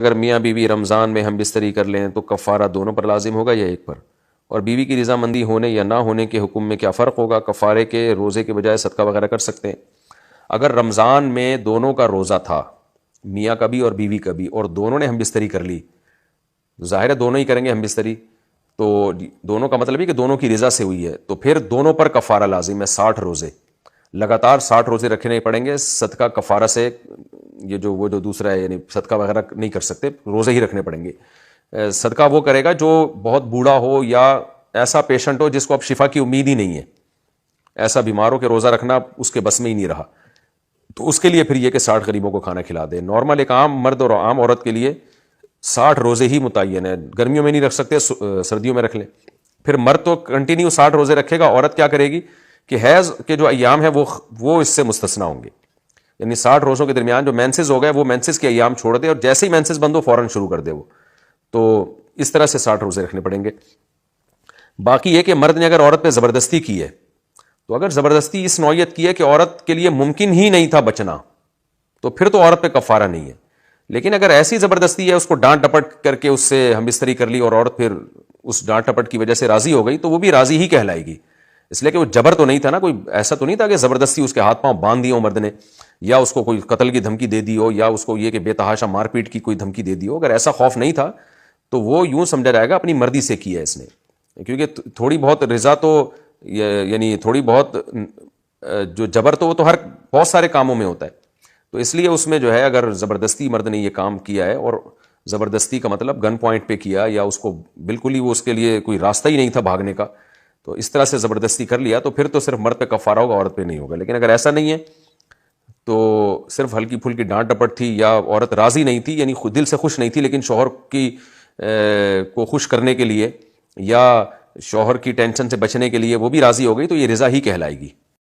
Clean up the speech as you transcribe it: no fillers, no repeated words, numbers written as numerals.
اگر میاں بیوی رمضان میں ہم بستری کر لیں تو کفارہ دونوں پر لازم ہوگا یا ایک پر؟ اور بیوی کی رضامندی ہونے یا نہ ہونے کے حکم میں کیا فرق ہوگا؟ کفارے کے روزے کے بجائے صدقہ وغیرہ کر سکتے ہیں؟ اگر رمضان میں دونوں کا روزہ تھا، میاں کا بھی اور بیوی کا بھی، اور دونوں نے ہم بستری کر لی، ظاہر ہے دونوں ہی کریں گے ہم بستری، تو دونوں کا مطلب ہے کہ دونوں کی رضا سے ہوئی ہے، تو پھر دونوں پر کفارہ لازم ہے 60 روزے، لگاتار 60 روزے رکھنے پڑیں گے صدقہ کفارہ سے، یہ جو وہ جو دوسرا ہے یعنی صدقہ وغیرہ نہیں کر سکتے، روزے ہی رکھنے پڑیں گے۔ صدقہ وہ کرے گا جو بہت بوڑھا ہو یا ایسا پیشنٹ ہو جس کو اب شفا کی امید ہی نہیں ہے، ایسا بیمار ہو کہ روزہ رکھنا اس کے بس میں ہی نہیں رہا، تو اس کے لیے پھر یہ کہ 60 غریبوں کو کھانا کھلا دے۔ نارمل ایک عام مرد اور عام عورت کے لیے 60 روزے ہی متعین ہے، گرمیوں میں نہیں رکھ سکتے، سردیوں میں رکھ لیں۔ پھر مرد تو کنٹینیو 60 روزے رکھے گا، عورت کیا کرے گی کہ حیض کے جو ایام ہیں وہ اس سے مستثنا ہوں گے، یعنی 60 روزوں کے درمیان جو مینسز ہو گئے وہ مینسز کے ایام چھوڑ دے، اور جیسے ہی مینسز بند ہو فوراً شروع کر دے وہ، تو اس طرح سے 60 روزے رکھنے پڑیں گے۔ باقی یہ کہ مرد نے اگر عورت پہ زبردستی کی ہے، تو اگر زبردستی اس نوعیت کی ہے کہ عورت کے لیے ممکن ہی نہیں تھا بچنا، تو پھر تو عورت پہ کفارہ نہیں ہے۔ لیکن اگر ایسی زبردستی ہے، اس کو ڈانٹ ڈپٹ کر کے اس سے ہم بستری کر لی اور عورت پھر اس ڈانٹ ڈپٹ کی وجہ سے راضی ہو گئی، تو وہ بھی راضی ہی کہلائے گی، اس لیے کہ وہ جبر تو نہیں تھا نا، کوئی ایسا تو نہیں تھا کہ زبردستی اس کے ہاتھ پاؤں باندھ دیے ہو مرد نے، یا اس کو کوئی قتل کی دھمکی دے دی ہو، یا اس کو یہ کہ بے تحاشا مار پیٹ کی کوئی دھمکی دے دی ہو۔ اگر ایسا خوف نہیں تھا تو وہ یوں سمجھا جائے گا اپنی مرضی سے کیا ہے اس نے، کیونکہ تھوڑی بہت رضا تو یعنی تھوڑی بہت جو جبر تو وہ تو ہر بہت سارے کاموں میں ہوتا ہے، تو اس لیے اس میں جو ہے اگر زبردستی مرد نے یہ کام کیا ہے، اور زبردستی کا مطلب گن پوائنٹ پہ کیا، یا اس کو بالکل ہی وہ اس کے لیے کوئی راستہ ہی نہیں تھا بھاگنے کا، تو اس طرح سے زبردستی کر لیا، تو پھر تو صرف مرد پہ کفارہ ہوگا، عورت پہ نہیں ہوگا۔ لیکن اگر ایسا نہیں ہے تو صرف ہلکی پھلکی ڈانٹ ڈپٹ تھی، یا عورت راضی نہیں تھی یعنی دل سے خوش نہیں تھی، لیکن شوہر کی کو خوش کرنے کے لیے یا شوہر کی ٹینشن سے بچنے کے لیے وہ بھی راضی ہو گئی، تو یہ رضا ہی کہلائے گی۔